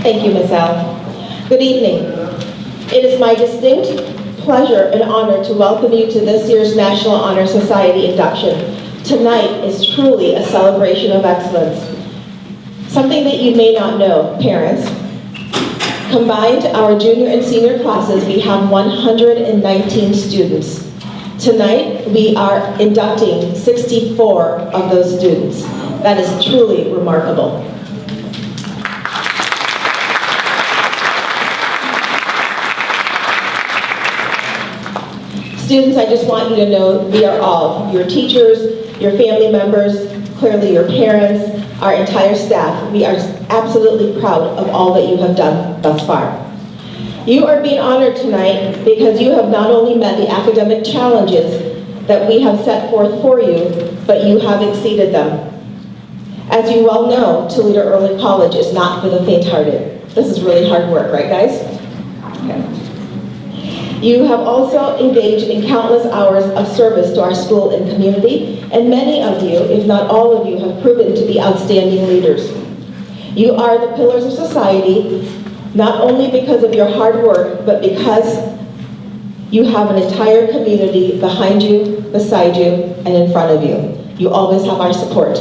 Thank you, Ms. Al. Good evening. It is my distinct pleasure and honor to welcome you to this year's National Honor Society induction. Tonight is truly a celebration of excellence. Something that you may not know, parents. Combined, our junior and senior classes, we have 119 students. Tonight, we are inducting 64 of those students. That is truly remarkable. Students, I just want you to know we are all, your teachers, your family members, clearly your parents, our entire staff. We are absolutely proud of all that you have done thus far. You are being honored tonight because you have not only met the academic challenges that we have set forth for you, but you have exceeded them. As you well know, Toledo Early College is not for the faint-hearted. This is really hard work, right guys? Okay. You have also engaged in countless hours of service to our school and community, and many of you, if not all of you, have proven to be outstanding leaders. You are the pillars of society, not only because of your hard work, but because you have an entire community behind you, beside you, and in front of you. You always have our support.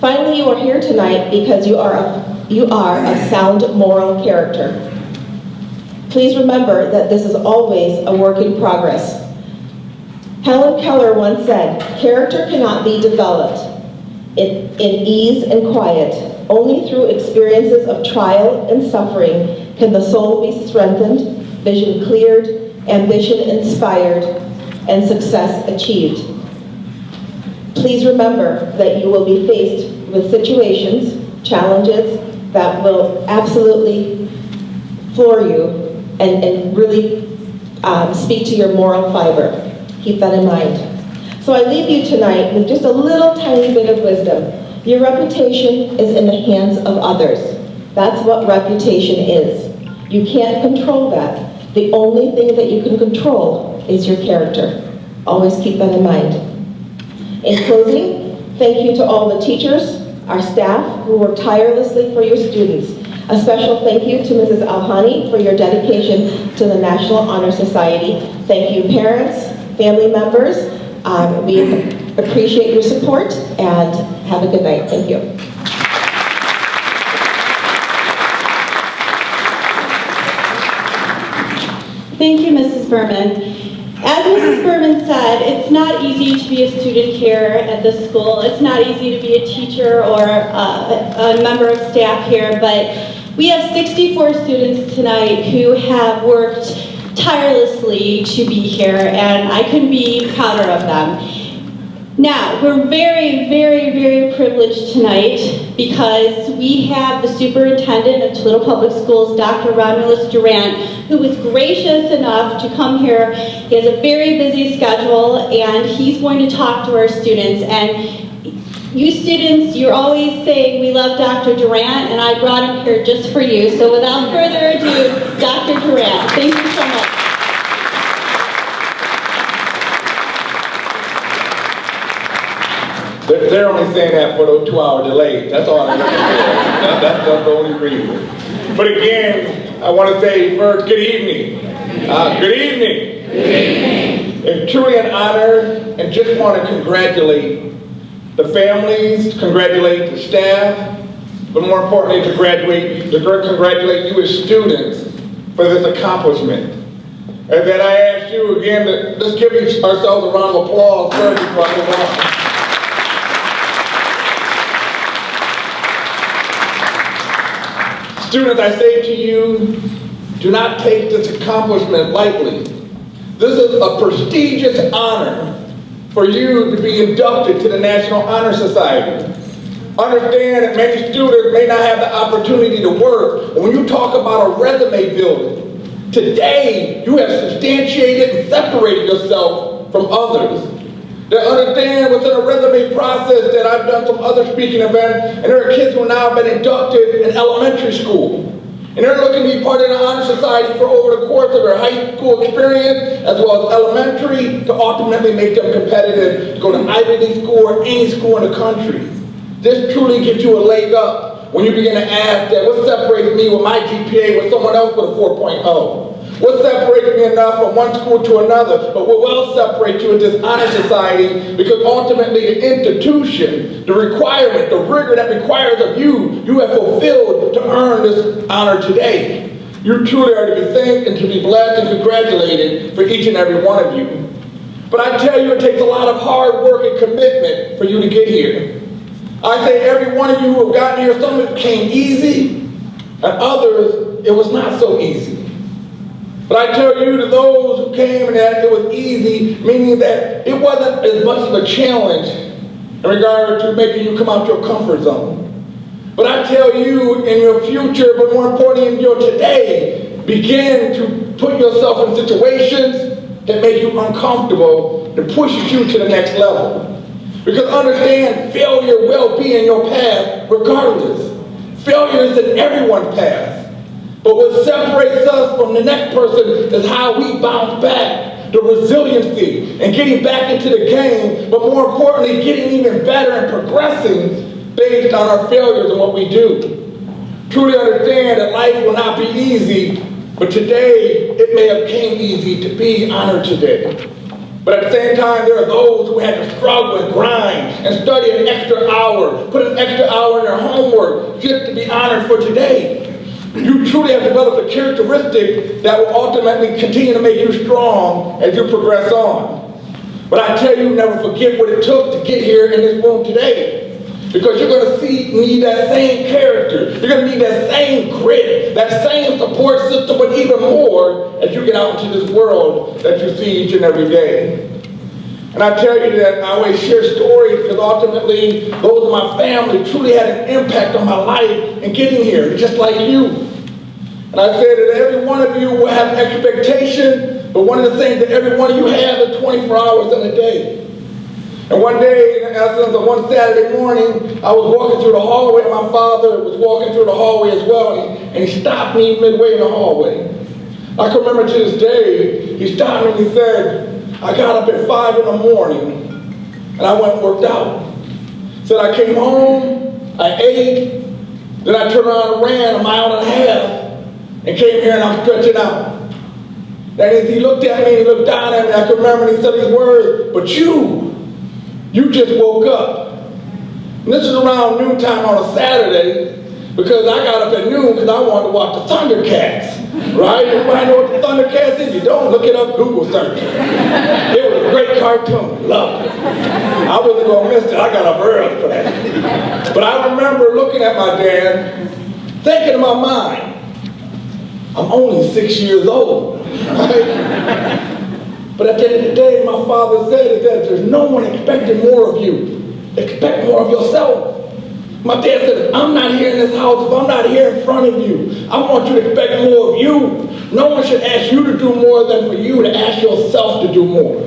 Finally, you are here tonight because you are of sound moral character. Please remember that this is always a work in progress. Helen Keller once said, "Character cannot be developed in ease and quiet. Only through experiences of trial and suffering can the soul be strengthened, vision cleared, ambition inspired, and success achieved." Please remember that you will be faced with situations, challenges that will absolutely floor you and really speak to your moral fiber. Keep that in mind. So I leave you tonight with just a little tiny bit of wisdom. Your reputation is in the hands of others. That's what reputation is. You can't control that. The only thing that you can control is your character. Always keep that in mind. In closing, thank you to all the teachers, our staff who work tirelessly for your students. A special thank you to Mrs. Alhani for your dedication to the National Honor Society. Thank you, parents, family members. We appreciate your support and have a good night. Thank you. Thank you, Mrs. Berman. As Mrs. Berman said, it's not easy to be a student here at this school. It's not easy to be a teacher or a member of staff here, but we have 64 students tonight who have worked tirelessly to be here, and I couldn't be prouder of them. Now, we're very, very, very privileged tonight because we have the superintendent of Toledo Public Schools, Dr. Romulus Durant, who was gracious enough to come here. He has a very busy schedule, and he's going to talk to our students. And you students, you're always saying, "We love Dr. Durant," and I brought him here just for you. So without further ado, Dr. Durant, thank you so much. They're only saying that for those 2-hour delays. That's all I'm looking for. That's the only reason. But again, I want to say first, good evening. Good evening. Good evening. It's truly an honor, and just want to congratulate the families, congratulate the staff, but more importantly, to congratulate you as students for this accomplishment. And then I ask you again to let's give ourselves a round of applause first before I move on. Students, I say to you, do not take this accomplishment lightly. This is a prestigious honor for you to be inducted to the National Honor Society. Understand that many students may not have the opportunity to work. And when you talk about a resume building, today you have substantiated and separated yourself from others. They understand within a resume process that I've done some other speaking events, and there are kids who now have been inducted in elementary school. And they're looking to be part of the Honor Society for over the course of their high school experience, as well as elementary, to ultimately make them competitive to go to Ivy League school or any school in the country. This truly gives you a leg up. when you begin to ask that what separates me with my GPA with someone else with a 4.0? What separates me enough from one school to another, but what will separate you in this honor society, because ultimately the institution, the requirement, the rigor that requires of you, you have fulfilled to earn this honor today. You truly are to be thanked and to be blessed and congratulated for each and every one of you. But I tell you, it takes a lot of hard work and commitment for you to get here. I say every one of you who have gotten here, some of it came easy, and others, it was not so easy. But I tell you, to those who came and that it was easy, meaning that it wasn't as much of a challenge in regard to making you come out your comfort zone. But I tell you, in your future, but more importantly in your today, begin to put yourself in situations that make you uncomfortable, that pushes you to the next level. Because understand, failure will be in your path regardless. Failure is in everyone's path. But what separates us from the next person is how we bounce back, the resiliency, and getting back into the game, but more importantly, getting even better and progressing based on our failures and what we do. Truly understand that life will not be easy, but today it may have came easy to be honored today. But at the same time, there are those who had to struggle and grind and study an extra hour, put an extra hour in their homework just to be honored for today. You truly have developed a characteristic that will ultimately continue to make you strong as you progress on. But I tell you, never forget what it took to get here in this room today. Because you're going to need that same character. You're going to need that same grit, that same support system, but even more as you get out into this world that you see each and every day. And I tell you that I always share stories because ultimately those of my family truly had an impact on my life in getting here, just like you. And I say that every one of you will have expectation, but one of the things that every one of you has is 24 hours in a day. And one day, in essence, on one Saturday morning, I was walking through the hallway, and my father was walking through the hallway as well, and he stopped me midway in the hallway. I can remember to this day, he stopped me and he said, I got up at 5 in the morning, and I went and worked out. Said I came home, I ate, then I turned around and ran 1.5 miles, and came here and I'm stretching out. And as he looked at me, he looked down at me, I can remember, and he said these words, but you just woke up. And this is around noontime on a Saturday, because I got up at noon because I wanted to watch the Thundercats. Right? Everybody know what the Thundercats is? You don't, look it up, Google search. It was a great cartoon, loved it. I wasn't going to miss it, I got up early for that. But I remember looking at my dad, thinking in my mind, I'm only 6 years old, right? But at the end of the day, my father said is that there's no one expecting more of you. Expect more of yourself. My dad said, I'm not here in this house if I'm not here in front of you. I want you to expect more of you. No one should ask you to do more than for you to ask yourself to do more.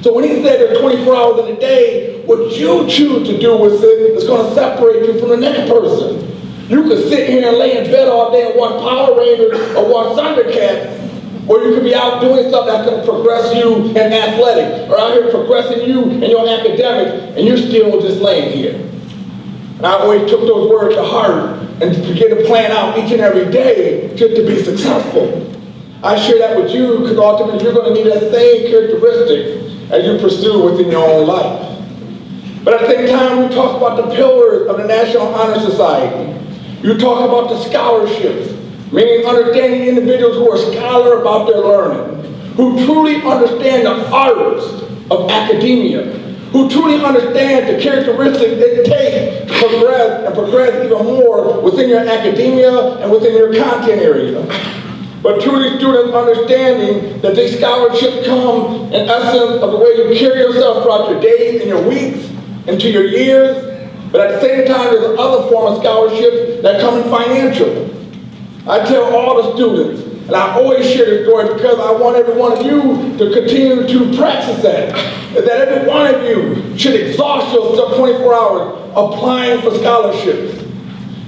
So when he said there's 24 hours in a day, what you choose to do with it is going to separate you from the next person. You could sit here and lay in bed all day and watch Power Rangers or watch Thundercats, or you could be out doing something that's going to progress you in athletics, or out here progressing you in your academics, and you're still just laying here. And I always took those words to heart and began to plan out each and every day just to be successful. I share that with you because ultimately you're going to need that same characteristic as you pursue within your own life. But at the same time, we talk about the pillars of the National Honor Society. You talk about the scholarships, meaning understanding individuals who are scholar about their learning, who truly understand the arts of academia, who truly understand the characteristics it takes to progress even more within your academia and within your content area. But truly students understanding that these scholarships come in essence of the way you carry yourself throughout your days and your weeks into your years. But at the same time, there's another form of scholarships that come in financial. I tell all the students, and I always share this story because I want every one of you to continue to practice that every one of you should exhaust yourself 24 hours applying for scholarships.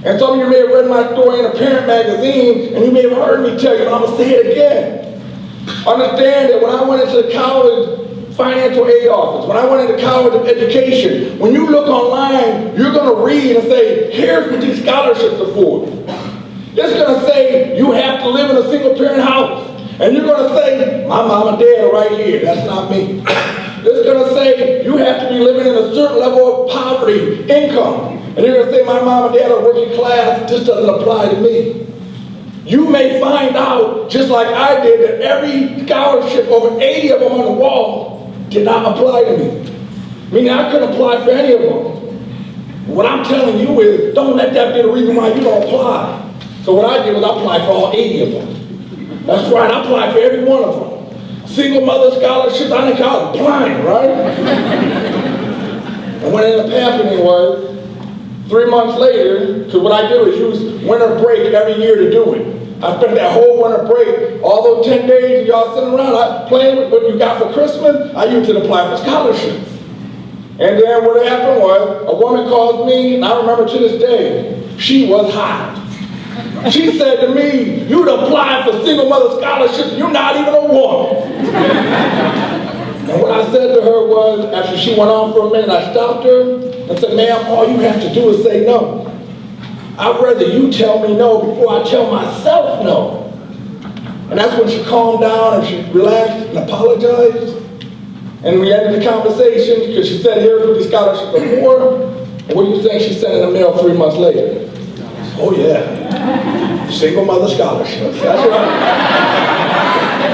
And some of you may have read my story in a parent magazine, and you may have heard me tell you, but I'm going to say it again. Understand that when I went into the college financial aid office, when I went into college of education, when you look online, you're going to read and say, here's what these scholarships are for. It's going to say you have to live in a single parent house. And you're going to say, my mom and dad are right here. That's not me. It's going to say you have to be living in a certain level of poverty, income. And you're going to say, my mom and dad are working class. This doesn't apply to me. You may find out, just like I did, that every scholarship, over 80 of them on the wall, did not apply to me. Meaning I couldn't apply for any of them. What I'm telling you is, don't let that be the reason why you don't apply. So what I did was I applied for all 80 of them. That's right, I applied for every one of them. Single mother scholarships, I didn't call it blind, right? And what ended up happening was, 3 months later, because what I do is use winter break every year to do it. I spent that whole winter break, all those 10 days, y'all sitting around, playing with what you got for Christmas, I used it to apply for scholarships. And then what happened was, a woman called me, and I remember to this day, she was hot. She said to me, you'd apply for single mother scholarships, you're not even a woman. And what I said to her was, after she went on for a minute, I stopped her and said, ma'am, all you have to do is say no. I'd rather you tell me no before I tell myself no. And that's when she calmed down and she relaxed and apologized. And we ended the conversation because she said, here's what these scholarships are for. And what do you think she sent in the mail 3 months later? Oh yeah, single mother scholarships, that's right.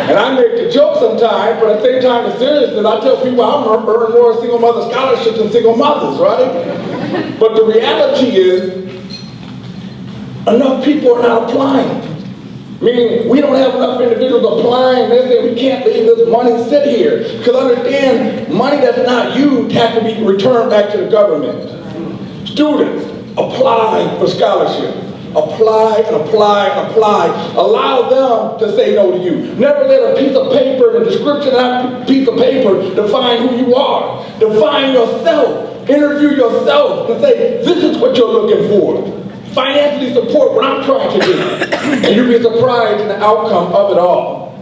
And I make the joke sometimes, but at the same time, the seriousness, I tell people I'm going to earn more single mother scholarships than single mothers, right? But the reality is, enough people are not applying. Meaning, we don't have enough individuals applying. They say we can't leave this money sit here. Because understand, money that's not used has to be returned back to the government. Students, apply for scholarships. Apply and apply and apply. Allow them to say no to you. Never let a piece of paper and a description of that piece of paper define who you are. Define yourself. Interview yourself and say, this is what you're looking for. Financially support what I'm trying to do. And you'll be surprised at the outcome of it all.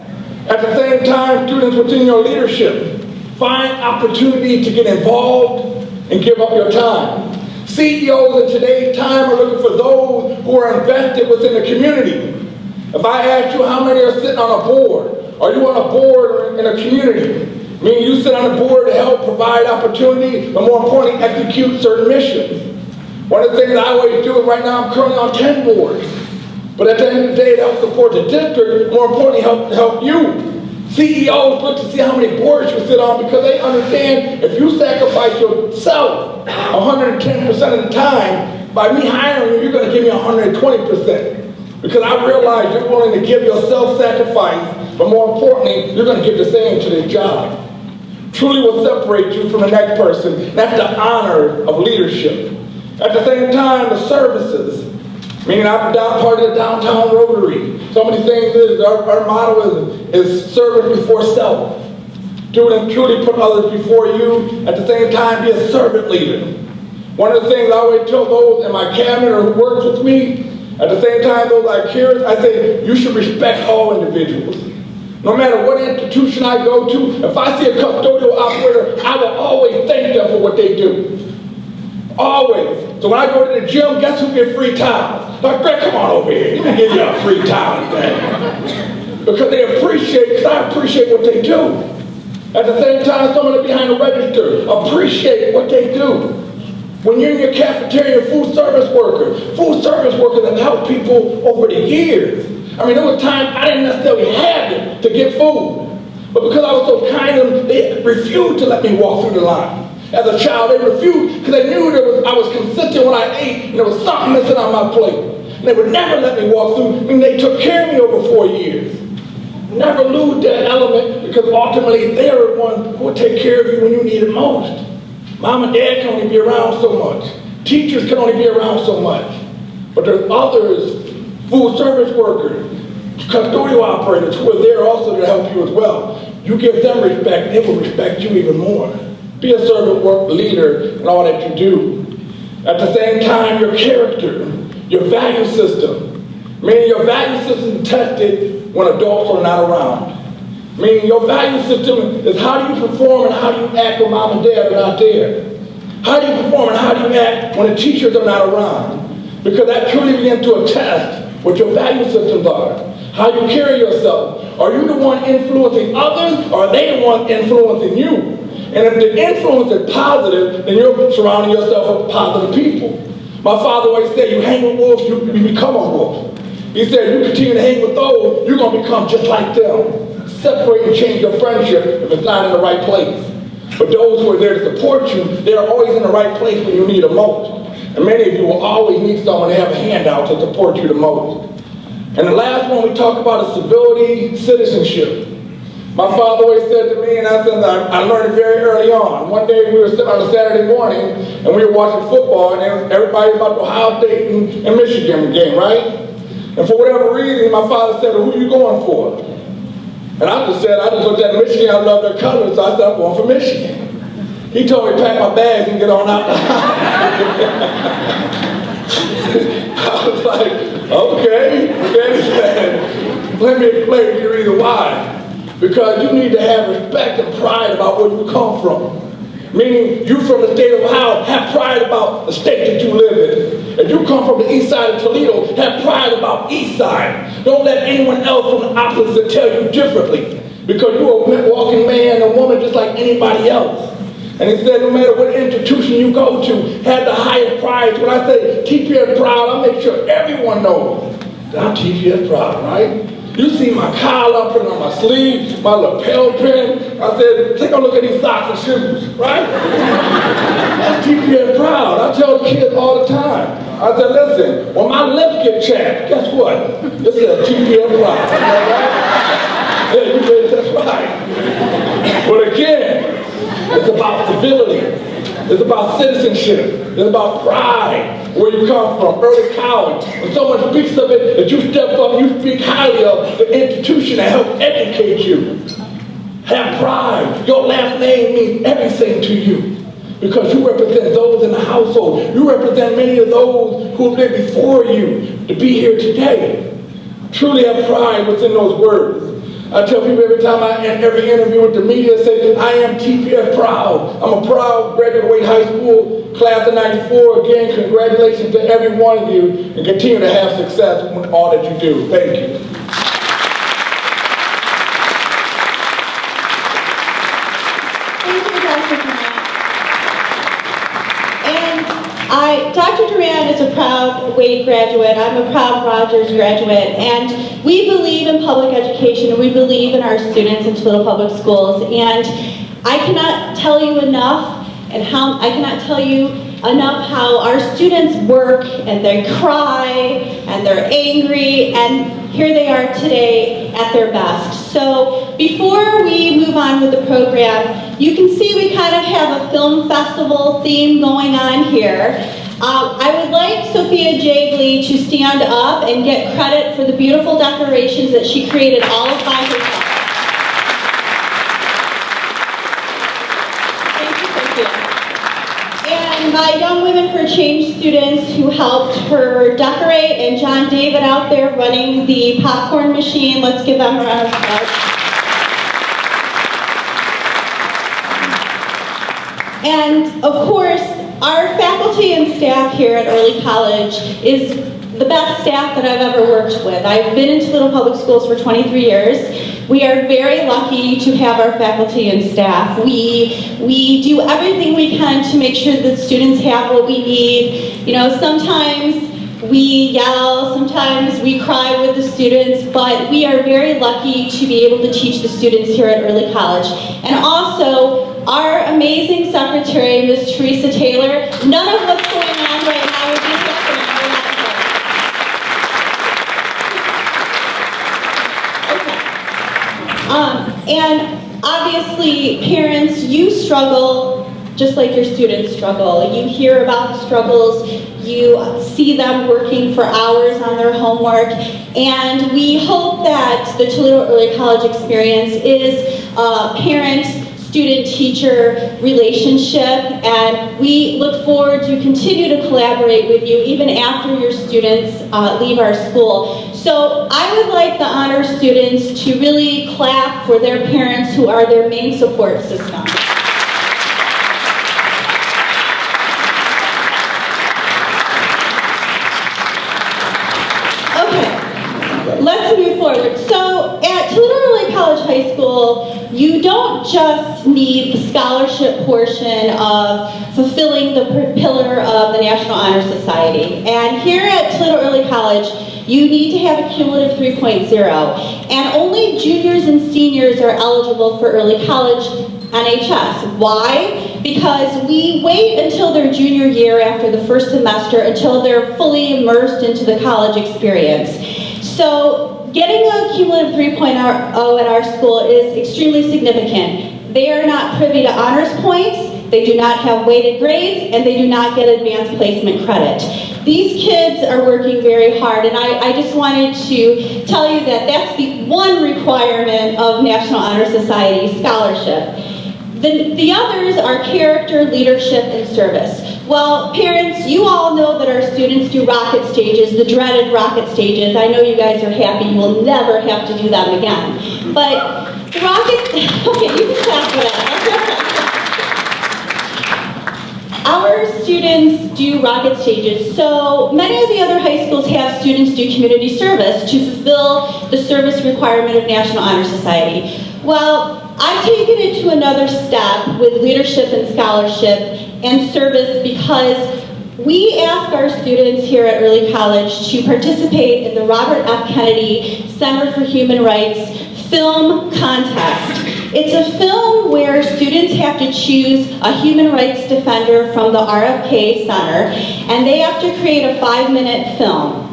At the same time, students within your leadership, find opportunity to get involved and give up your time. CEOs in today's time are looking for those who are invested within the community. If I ask you how many are sitting on a board, are you on a board in a community? Meaning you sit on a board to help provide opportunity, but more importantly, execute certain missions. One of the things I always do, and right now I'm currently on 10 boards, but at the end of the day, it helps support the district, more importantly, help you. CEOs look to see how many boards you sit on because they understand if you sacrifice yourself 110% of the time, by me hiring you, you're going to give me 120%. Because I realize you're willing to give your self-sacrifice, but more importantly, you're going to give the same to this job. Truly will separate you from the next person. That's the honor of leadership. At the same time, the services. Meaning I'm part of the downtown Rotary. So many things is, our motto is service before self. Do and truly put others before you. At the same time, be a servant leader. One of the things I always tell those in my cabinet or who works with me, at the same time, those I care, I say, you should respect all individuals. No matter what institution I go to, if I see a custodial operator, I will always thank them for what they do. Always. So when I go to the gym, guess who gets free towels? Like, Greg, come on over here. Let me give you a free towel today. Because they appreciate, because I appreciate what they do. At the same time, someone behind the register appreciate what they do. When you're in your cafeteria, food service workers have helped people over the years. I mean, there was times I didn't necessarily have it to get food. But because I was so kind of them, they refused to let me walk through the line. As a child, they refused because they knew I was consistent when I ate and there was something missing on my plate. And they would never let me walk through. I mean, they took care of me over 4 years. Never lose that element because ultimately they're the ones who will take care of you when you need it most. Mom and dad can only be around so much. Teachers can only be around so much. But there's others, food service workers, custodial operators who are there also to help you as well. You give them respect, they will respect you even more. Be a servant work leader in all that you do. At the same time, your character, your value system. Meaning your value system is tested when adults are not around. Meaning your value system is how do you perform and how do you act when mom and dad are not there? How do you perform and how do you act when the teachers are not around? Because that truly begins to attest what your value systems are. How you carry yourself. Are you the one influencing others or are they the one influencing you? And if the influence is positive, then you're surrounding yourself with positive people. My father always said, you hang with wolves, you become a wolf. He said, you continue to hang with those, you're going to become just like them. Separate and change your friendship if it's not in the right place. But those who are there to support you, they're always in the right place when you need them most. And many of you will always need someone to have a handout to support you the most. And the last one we talk about is civility, citizenship. My father always said to me, and I learned it very early on. One day we were sitting on a Saturday morning, and we were watching football, and everybody was about the Ohio State and Michigan game, right? And for whatever reason, my father said, well, who are you going for? And I just looked at Michigan, I love their colors, so I said, I'm going for Michigan. He told me to pack my bags and get on out the house. I was like, okay. Then he said, let me explain to you the reason why. Because you need to have respect and pride about where you come from. Meaning, you from the state of Ohio, have pride about the state that you live in. If you come from the east side of Toledo, have pride about east side. Don't let anyone else from the opposite tell you differently. Because you're a walking man and woman just like anybody else. And he said, no matter what institution you go to, have the highest pride. When I say TPS proud, I make sure everyone knows that I'm TPS proud, right? You see my collar, I put it on my sleeve, my lapel pin. I said, take a look at these socks and shoes, right? That's TPS proud. I tell the kids all the time. I said, listen, when my lips get chapped, guess what? This is a TPS proud. Right? Yeah, you ready? That's right. But again, it's about civility. It's about citizenship. It's about pride, where you come from, early college. When someone speaks of it, that you step up, you speak highly of the institution that helped educate you. Have pride. Your last name means everything to you because you represent those in the household. You represent many of those who have been before you to be here today. Truly have pride within those words. I tell people every time I end every interview with the media, say, I am TPS proud. I'm a proud graduate of Wade High School, class of 94. Again, congratulations to every one of you, and continue to have success with all that you do. Thank you. Thank you, Dr. Durant. And Dr. Durant is a proud Wade graduate. I'm a proud Rogers graduate. And we believe in public education, and we believe in our students in Toledo Public Schools. And I cannot tell you enough, how our students work, and they cry, and they're angry, and here they are today at their best. So before we move on with the program, you can see we kind of have a film festival theme going on here. I would like Sophia Jagley to stand up and get credit for the beautiful decorations that she created all by herself. Thank you, Sophia. And my Young Women for Change students who helped her decorate, and John David out there running the popcorn machine. Let's give them a round of applause. And of course, our faculty and staff here at Early College is the best staff that I've ever worked with. I've been in Toledo Public Schools for 23 years. We are very lucky to have our faculty and staff. We do everything we can to make sure that students have what we need. You know, sometimes we yell, sometimes we cry with the students, but we are very lucky to be able to teach the students here at Early College. And also, our amazing secretary, Ms. Teresa Taylor, none of what's going on right now would be happening without her. Okay. And obviously, parents, you struggle just like your students struggle. You hear about the struggles, you see them working for hours on their homework, and we hope that the Toledo Early College experience is parents, student-teacher relationship, and we look forward to continue to collaborate with you even after your students leave our school. So I would like the honor students to really clap for their parents who are their main support system. Let's move forward. So at Toledo Early College High School, you don't just need the scholarship portion of fulfilling the pillar of the National Honor Society. And here at Toledo Early College, you need to have a cumulative 3.0. And only juniors and seniors are eligible for early college NHS. Why? Because we wait until their junior year after the first semester until they're fully immersed into the college experience. So getting a cumulative 3.0 at our school is extremely significant. They are not privy to honors points, they do not have weighted grades, and they do not get advanced placement credit. These kids are working very hard, and I just wanted to tell you that that's the one requirement of National Honor Society scholarship. The others are character, leadership, and service. Well, parents, you all know that our students do rocket stages, the dreaded rocket stages. I know you guys are happy you will never have to do them again. But the rocket, okay, you can clap for that. Our students do rocket stages, so many of the other high schools have students do community service to fulfill the service requirement of National Honor Society. Well, I've taken it to another step with leadership and scholarship and service because we ask our students here at Early College to participate in the Robert F. Kennedy Center for Human Rights film contest. It's a film where students have to choose a human rights defender from the RFK Center, and they have to create a 5-minute film.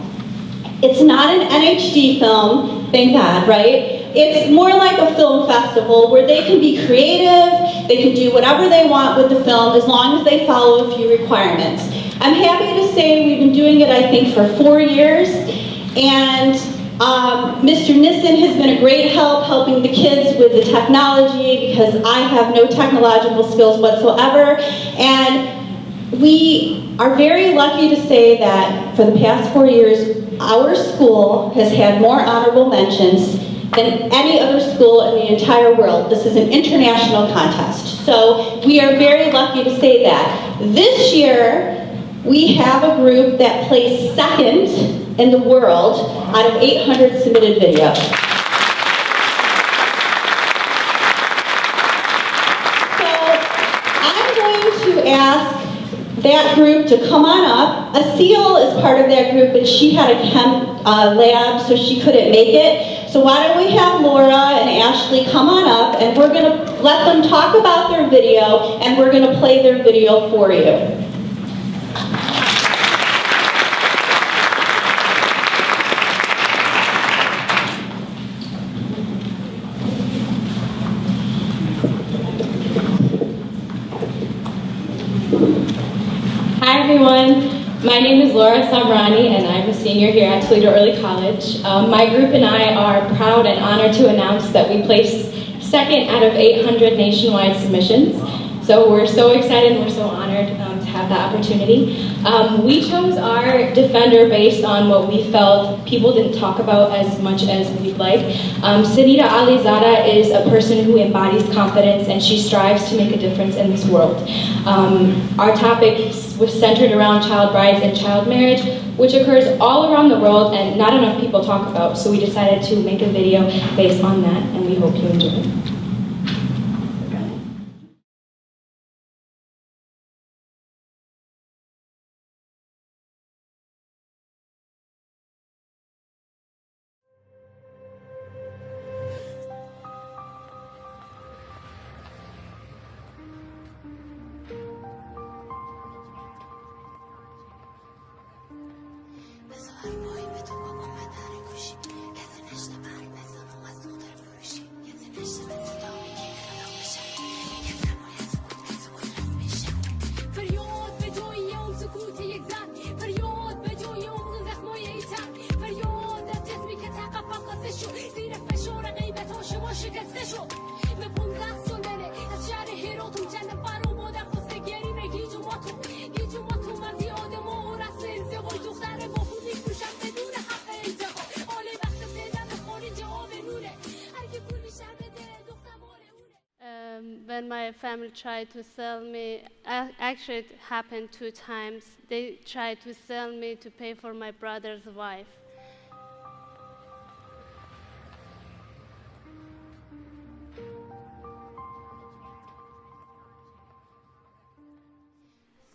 It's not an NHD film, thank God, right? It's more like a film festival where they can be creative, they can do whatever they want with the film as long as they follow a few requirements. I'm happy to say we've been doing it, I think, for 4 years, and Mr. Nissen has been a great help helping the kids with the technology because I have no technological skills whatsoever, and we are very lucky to say that for the past 4 years, our school has had more honorable mentions than any other school in the entire world. This is an international contest, so we are very lucky to say that. This year, we have a group that placed second in the world out of 800 submitted videos. So I'm going to ask that group to come on up. Asil is part of that group, but she had a chem lab, so she couldn't make it. So why don't we have Laura and Ashley come on up, and we're going to let them talk about their video, and we're going to play their video for you. Hi everyone, my name is Laura Sabrani and I'm a senior here at Toledo Early College. My group and I are proud and honored to announce that we placed second out of 800 nationwide submissions. So we're so excited and we're so honored to have that opportunity. We chose our defender based on what we felt people didn't talk about as much as we'd like. Sanita Alizada is a person who embodies confidence and she strives to make a difference in this world. Our topic was centered around child brides and child marriage, which occurs all around the world and not enough people talk about. So we decided to make a video based on that and we hope you enjoy it. Yes, when my family tried to sell me, actually it happened 2 times. They tried to sell me to pay for my brother's wife.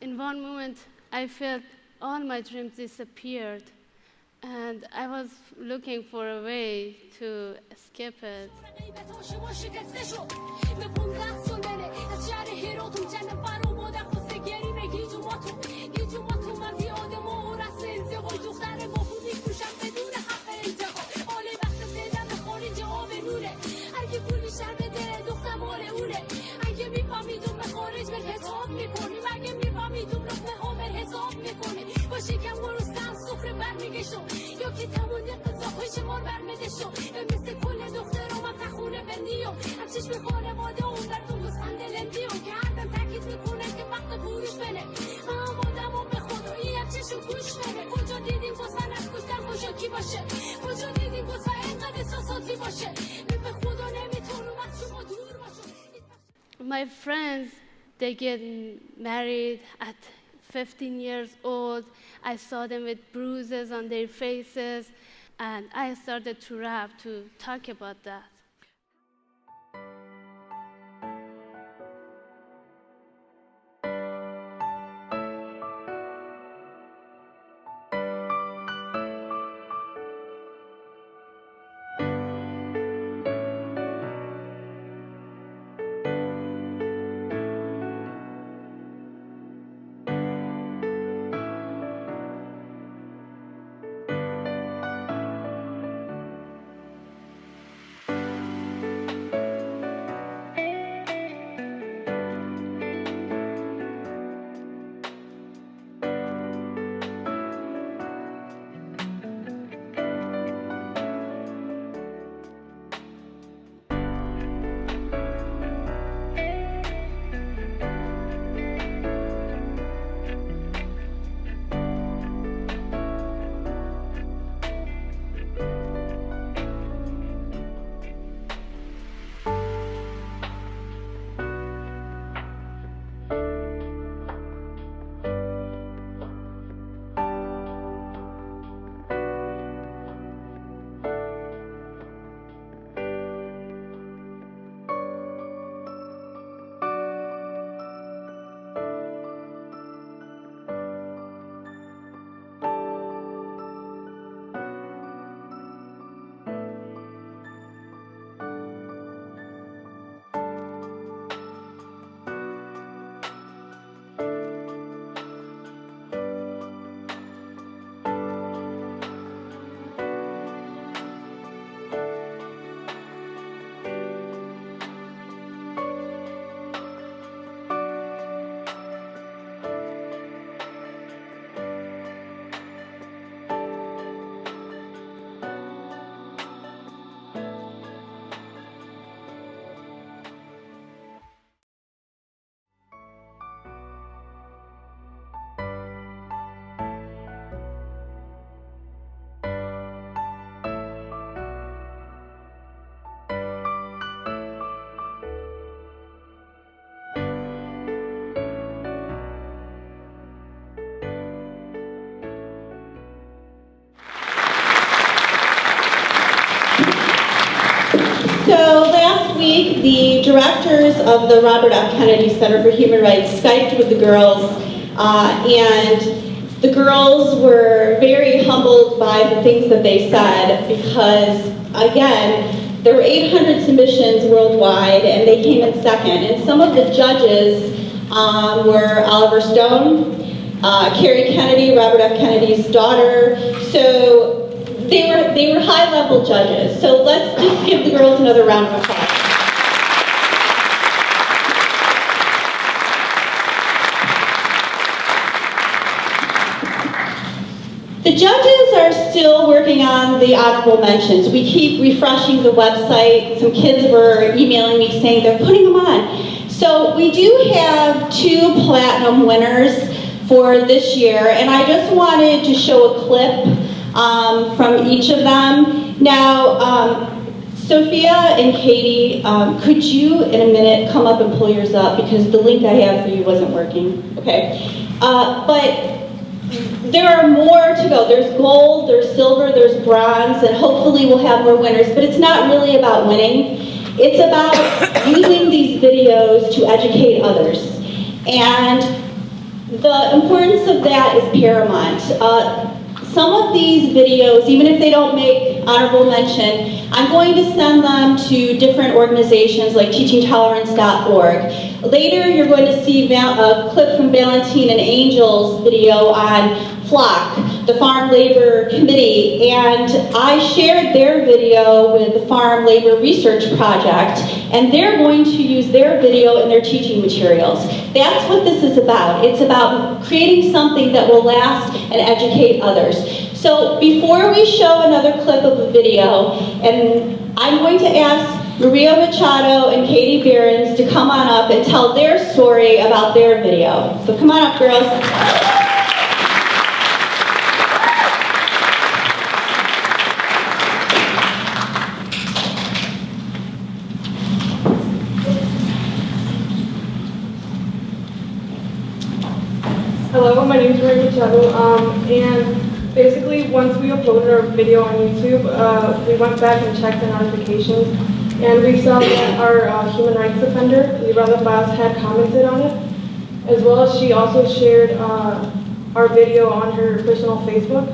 In one moment, I felt all my dreams disappeared, and I was looking for a way to escape it. My friends, they get married at 15 years old. I saw them with bruises on their faces, and I started to rap to talk about that. So last week, the directors of the Robert F. Kennedy Center for Human Rights Skyped with the girls, and the girls were very humbled by the things that they said because, again, there were 800 submissions worldwide, and they came in second. And some of the judges were Oliver Stone, Carrie Kennedy, Robert F. Kennedy's daughter. So they were high-level judges. So let's just give the girls another round of applause. The judges are still working on the honorable mentions. We keep refreshing the website. Some kids were emailing me saying they're putting them on. So we do have 2 platinum winners for this year, and I just wanted to show a clip from each of them. Now, Sophia and Katie, could you, in a minute, come up and pull yours up because the link I have for you wasn't working, okay? But there are more to go. There's gold, there's silver, there's bronze, and hopefully we'll have more winners, but it's not really about winning. It's about using these videos to educate others. And the importance of that is paramount. Some of these videos, even if they don't make honorable mention, I'm going to send them to different organizations like teachingtolerance.org. Later, you're going to see a clip from Valentine and Angel's video on FLOC, the Farm Labor Committee, and I shared their video with the Farm Labor Research Project, and they're going to use their video in their teaching materials. That's what this is about. It's about creating something that will last and educate others. So before we show another clip of a video, and I'm going to ask Maria Machado and Katie Behrens to come on up and tell their story about their video. So come on up, girls. Hello, my name is Maria Machado, and basically once we uploaded our video on YouTube, we went back and checked the notifications, and we saw that our human rights defender, Loretta Bass, had commented on it, as well as she also shared our video on her personal Facebook.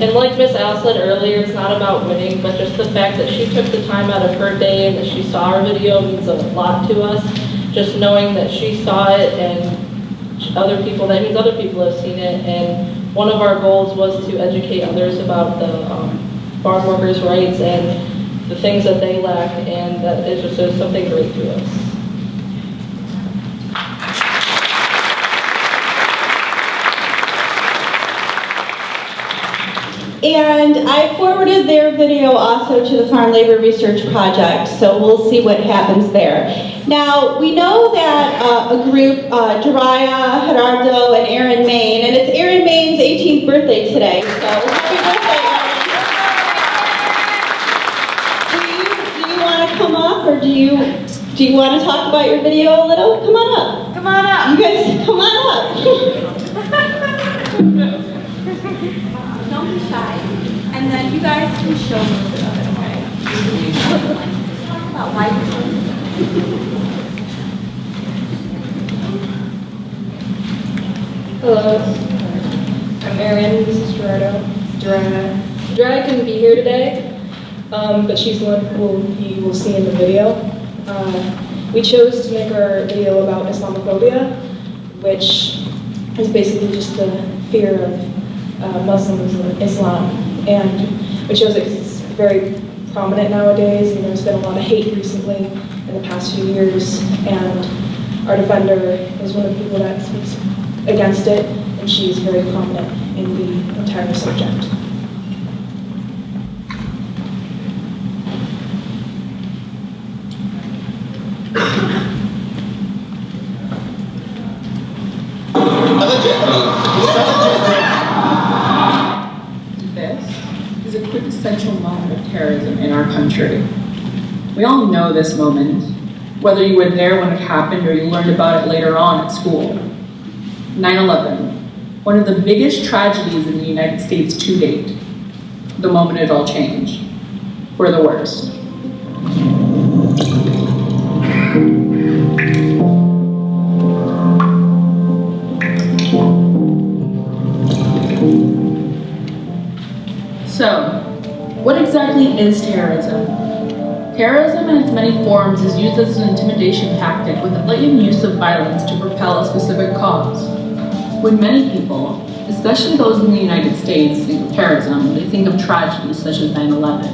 And like Miss Al said earlier, it's not about winning, but just the fact that she took the time out of her day and that she saw our video means a lot to us. Just knowing that she saw it and other people, that means other people have seen it. And one of our goals was to educate others about the farm workers' rights and the things that they lack, and that it just is something great to us. And I forwarded their video also to the Farm Labor Research Project, so we'll see what happens there. Now, we know that a group, Jariah, Gerardo, and Aaron Main, and it's Aaron Main's 18th birthday today, so happy birthday, Aaron. Do you want to come up, or do you want to talk about your video a little? Come on up. Come on up. You guys, come on up. Don't be shy. And then you guys can show a little bit of it, okay? Let's talk about why you're doing this. Hello, I'm Erin, this is Gerardo. Jariah couldn't be here today, but she's the one who you will see in the video. We chose to make our video about Islamophobia, which is basically just the fear of Muslims and Islam, and we chose it because it's very prominent nowadays, and there's been a lot of hate recently in the past few years, and our defender is one of the people that speaks against it, and she is very prominent in the entire subject. This is a quintessential moment of terrorism in our country. We all know this moment, whether you were there when it happened or you learned about it later on at school. 9/11, one of the biggest tragedies in the United States to date. The moment it all changed, for the worst. So, what exactly is terrorism? Terrorism in its many forms is used as an intimidation tactic with a blatant use of violence to propel a specific cause. When many people, especially those in the United States, think of terrorism, they think of tragedies such as 9/11,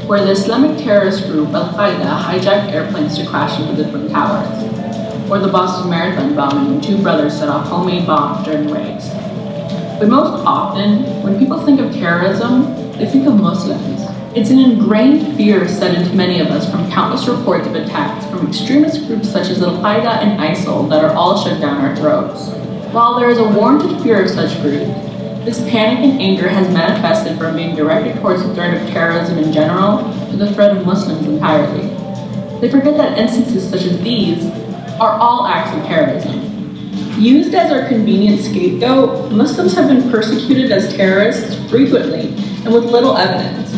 where the Islamic terrorist group Al-Qaeda hijacked airplanes to crash into the Twin Towers, or the Boston Marathon bombing when two brothers set off homemade bombs during a race. But most often, when people think of terrorism, they think of Muslims. It's an ingrained fear set into many of us from countless reports of attacks from extremist groups such as Al-Qaeda and ISIL that are all shoved down our throats. While there is a warranted fear of such groups, This panic and anger has manifested from being directed towards the threat of terrorism in general to the threat of Muslims entirely. They forget that instances such as these are all acts of terrorism. Used as our convenient scapegoat, Muslims have been persecuted as terrorists frequently and with little evidence.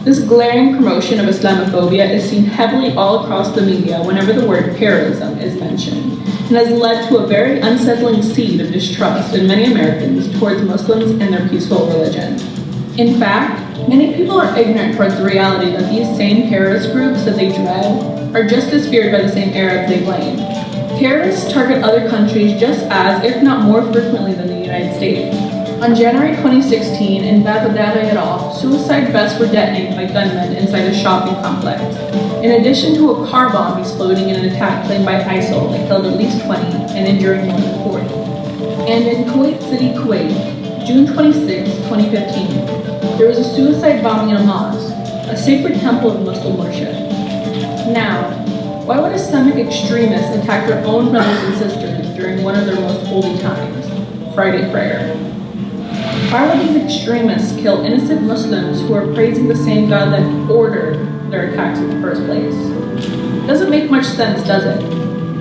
This glaring promotion of Islamophobia is seen heavily all across the media whenever the word terrorism is mentioned, and has led to a very unsettling seed of distrust in many Americans towards Muslims and their peaceful religion. In fact, many people are ignorant towards the reality that these same terrorist groups that they dread are just as feared by the same Arabs they blame. Terrorists target other countries just as, if not more frequently than the United States. On January 2016, in Baghdad, Iraq, suicide vests were detonated by gunmen inside a shopping complex, in addition to a car bomb exploding in an attack planned by ISIL that killed at least 20 and injuring more than 40. And in Kuwait City, Kuwait, June 26, 2015, there was a suicide bombing in a mosque, a sacred temple of Muslim worship. Now, why would Islamic extremists attack their own brothers and sisters during one of their most holy times, Friday prayer? Why would these extremists kill innocent Muslims who are praising the same God that ordered their attacks in the first place? It doesn't make much sense, does it?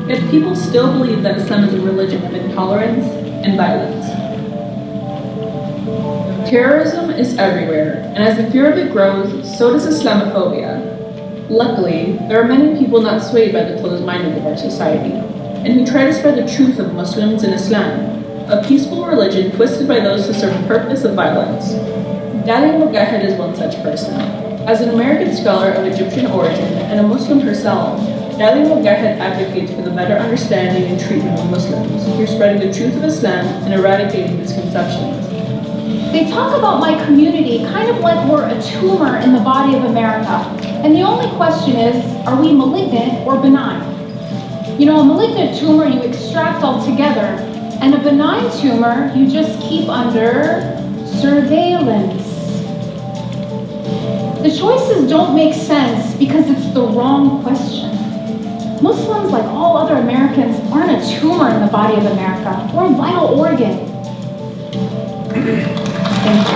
Yet people still believe that Islam is a religion of intolerance and violence. Terrorism is everywhere, and as the fear of it grows, so does Islamophobia. Luckily, there are many people not swayed by the closed-minded of our society, and who try to spread the truth of Muslims and Islam, a peaceful religion twisted by those who serve the purpose of violence. Dalia Mogahed is one such person. As an American scholar of Egyptian origin and a Muslim herself, Dalia Mogahed advocates for the better understanding and treatment of Muslims through spreading the truth of Islam and eradicating misconceptions. They talk about my community kind of like we're a tumor in the body of America. And the only question is, are we malignant or benign? You know, a malignant tumor you extract altogether, and a benign tumor you just keep under surveillance. The choices don't make sense because it's the wrong question. Muslims, like all other Americans, aren't a tumor in the body of America. We're a vital organ. Thank you.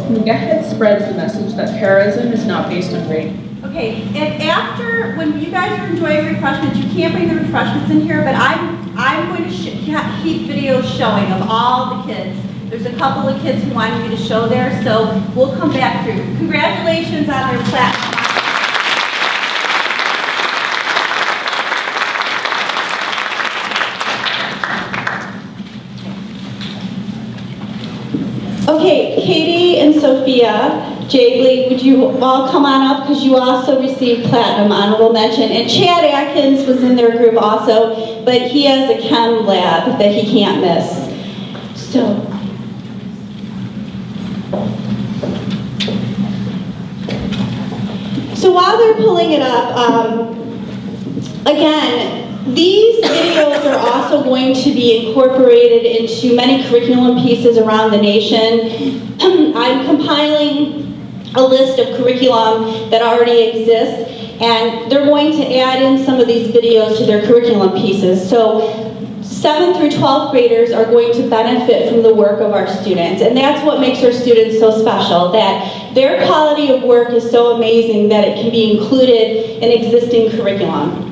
Mogahed spreads the message that terrorism is not based on race. Okay, and after, when you guys are enjoying refreshments, you can't bring the refreshments in here, but I'm going to keep videos showing of all the kids. There's a couple of kids who wanted me to show there, so we'll come back through. Congratulations on their platform. Okay, Katie and Sophia Jagley, would you all come on up because you also received Platinum Honorable Mention. And Chad Atkins was in their group also, but he has a chem lab that he can't miss. So while they're pulling it up, again, these videos are also going to be incorporated into many curriculum pieces around the nation. I'm compiling a list of curriculum that already exists, and they're going to add in some of these videos to their curriculum pieces. So 7th through 12th graders are going to benefit from the work of our students, and that's what makes our students so special, that their quality of work is so amazing that it can be included in existing curriculum.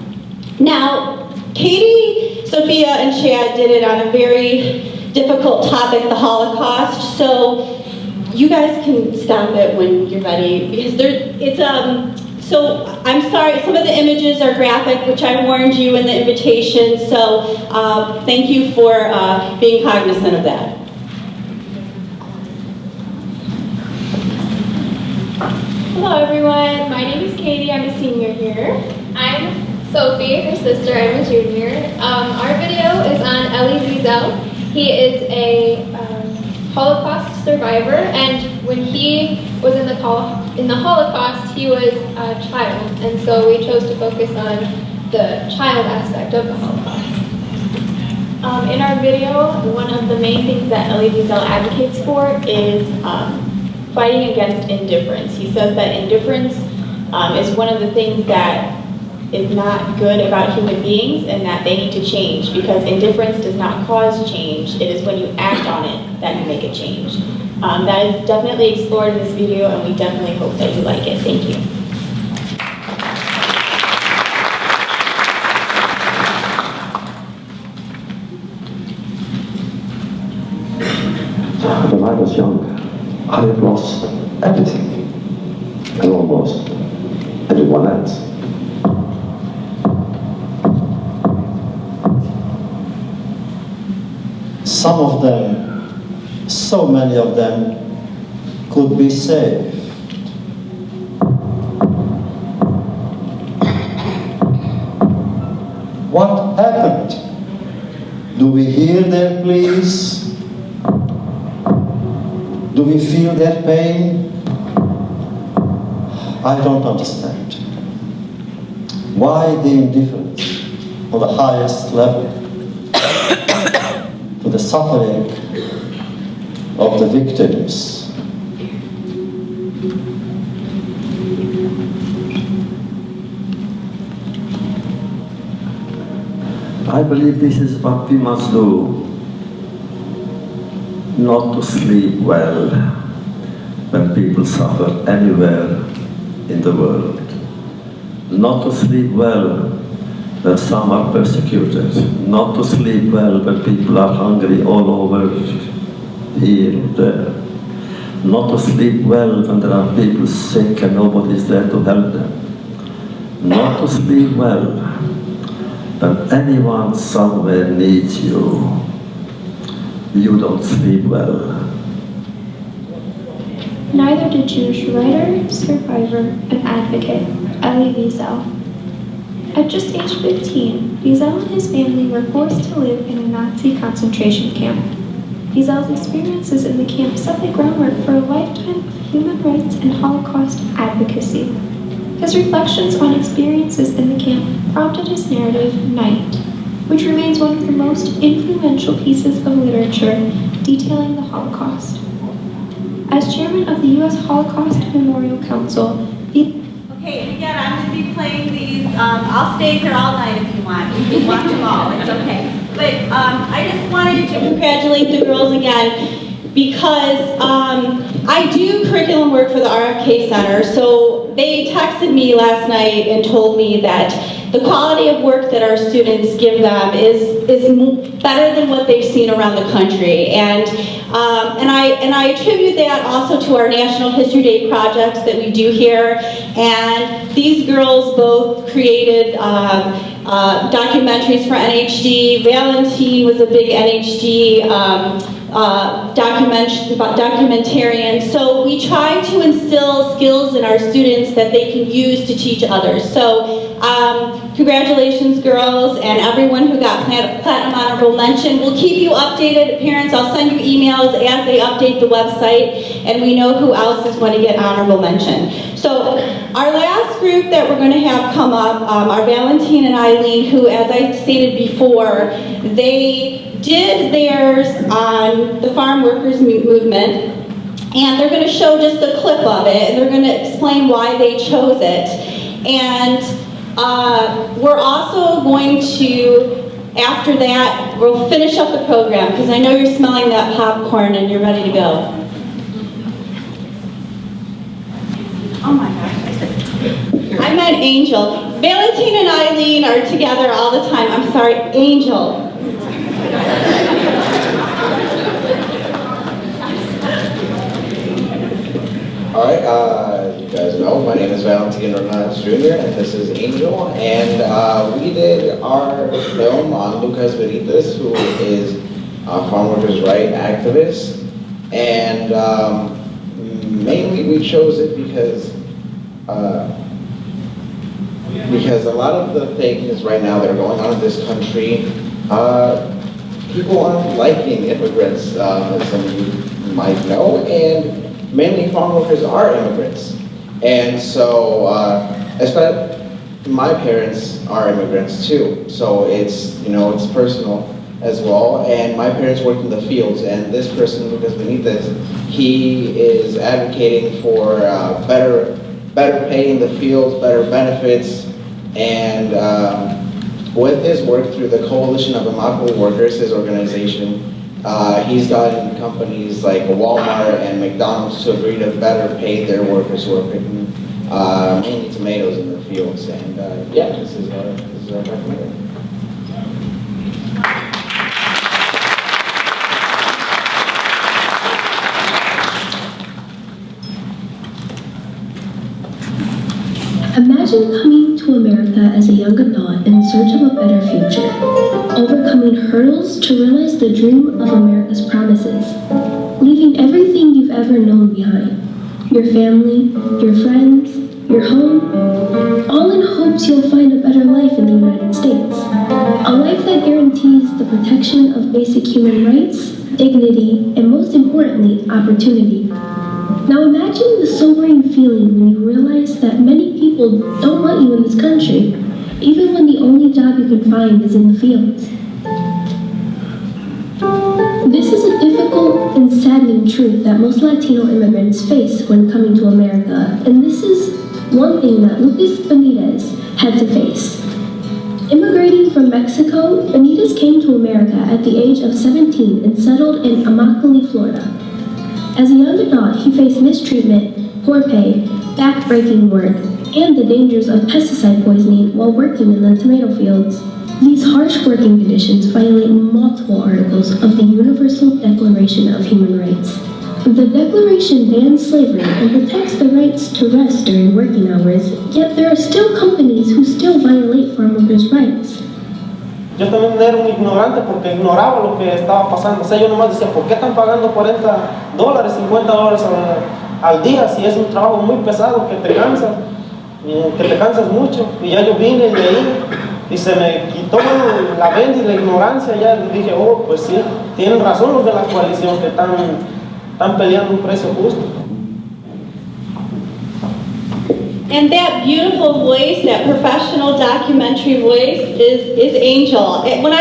Now, Katie, Sophia, and Chad did it on a very difficult topic, the Holocaust, so you guys can stop it when you're ready, because so I'm sorry, some of the images are graphic, which I warned you in the invitation, so thank you for being cognizant of that. Hello everyone, my name is Katie, I'm a senior here. I'm Sophie, her sister, I'm a junior. Our video is on Elie Wiesel. He is a Holocaust survivor, and when he was in the Holocaust, he was a child, and so we chose to focus on the child aspect of the Holocaust. In our video, one of the main things that Elie Wiesel advocates for is fighting against indifference. He says that indifference is one of the things that is not good about human beings and that they need to change, because indifference does not cause change. It is when you act on it that you make a change. That is definitely explored in this video, and we definitely hope that you like it. Thank you. When I was young, I had lost everything, and almost everyone else. Some of them, so many of them, could be saved. What happened? Do we hear their pleas? Do we feel their pain? I don't understand. Why the indifference on the highest level to the suffering of the victims? I believe this is what we must do. Not to sleep well when people suffer anywhere in the world. Not to sleep well when some are persecuted. Not to sleep well when people are hungry all over, here and there. Not to sleep well when there are people sick and nobody is there to help them. Not to sleep well when anyone somewhere needs you. You don't sleep well. Neither did Jewish writer, survivor, and advocate Elie Wiesel. At just age 15, Wiesel and his family were forced to live in a Nazi concentration camp. Wiesel's experiences in the camp set the groundwork for a lifetime of human rights and Holocaust advocacy. His reflections on experiences in the camp prompted his narrative, Night, which remains one of the most influential pieces of literature detailing the Holocaust. As chairman of the U.S. Holocaust Memorial Council, Okay, again, I'm going to be playing these. I'll stay here all night if you want. You can watch them all. It's okay. But I just wanted to Congratulate the girls again, because I do curriculum work for the RFK Center. So they texted me last night and told me that the quality of work that our students give them is better than what they've seen around the country. And I attribute that also to our National History Day projects that we do here. And these girls both created documentaries for NHD. Valentine was a big NHD documentarian. So we try to instill skills in our students that they can use to teach others. So congratulations, girls, and everyone who got Platinum Honorable Mention. We'll keep you updated. Parents, I'll send you emails as they update the website, and we know who else is going to get Honorable Mention. So our last group that we're going to have come up are Valentine and Eileen, who, as I stated before, they did theirs on the farm workers movement, and they're going to show just a clip of it, and they're going to explain why they chose it. And we're also going to, after that, we'll finish up the program, because I know you're smelling that popcorn and you're ready to go. Oh my gosh, I meant Angel. Valentine and Eileen are together all the time. I'm sorry, Angel. All right, you guys know my name is Valentine Hernandez Jr. and this is Angel, and we did our film on Lucas Benitez, who is a farm workers' rights activist, and mainly we chose it because a lot of the things right now that are going on in this country, people aren't liking immigrants, as some of you might know, and mainly farm workers are immigrants. And so, especially my parents are immigrants too. So it's, it's personal as well. And my parents worked in the fields, and this person, Lucas Benitez, he is advocating for better pay in the fields, better benefits, And with his work through the Coalition of Immobility Workers, his organization, he's gotten companies like Walmart and McDonald's to agree to better pay their workers who are picking mainly tomatoes in their fields. And yeah, this is our recommendation. Imagine coming to America as a young adult in search of a better future, overcoming hurdles to realize the dream of America's promises, leaving everything you've ever known behind, your family, your friends, your home, all in hopes you'll find a better life in the United States, a life that guarantees the protection of basic human rights, dignity, and most importantly, opportunity. Now imagine the sobering feeling when you realize that many people don't want you in this country, even when the only job you can find is in the fields. This is a difficult and saddening truth that most Latino immigrants face when coming to America, and this is one thing that Lucas Benitez had to face. Immigrating from Mexico, Benitez came to America at the age of 17 and settled in Immokalee, Florida. As a young adult, he faced mistreatment, poor pay, back-breaking work, and the dangers of pesticide poisoning while working in the tomato fields. These harsh working conditions violate multiple articles of the Universal Declaration of Human Rights. The Declaration bans slavery and protects the rights to rest during working hours, yet there are still companies who still violate farm workers' rights. Yo también era un ignorante porque ignoraba lo que estaba pasando. O sea, yo nomás decía, ¿por qué están pagando $40, $50 al día si es un trabajo muy pesado que te cansas mucho? Y ya yo vine de ahí y se me quitó la venda y la ignorancia. Ya dije, oh, pues sí, tienen razón los de la coalición que están peleando un precio justo. And that beautiful voice, that professional documentary voice is Angel. When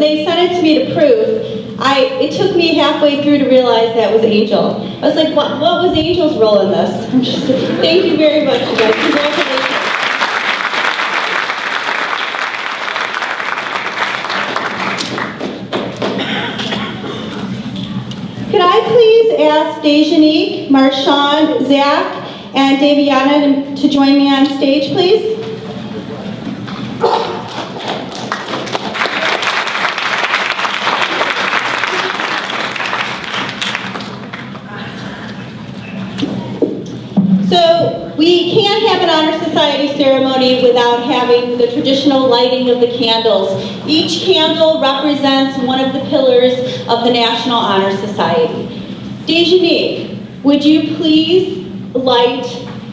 they sent it to me to proof, it took me halfway through to realize that was Angel. I was like, what was Angel's role in this? Thank you very much, you guys. Congratulations. Could I please ask Dejanique, Marshawn, Zach, and Daviana to join me on stage, please? So we can't have an Honor Society ceremony without having the traditional lighting of the candles. Each candle represents one of the pillars of the National Honor Society. Dejanique, would you please light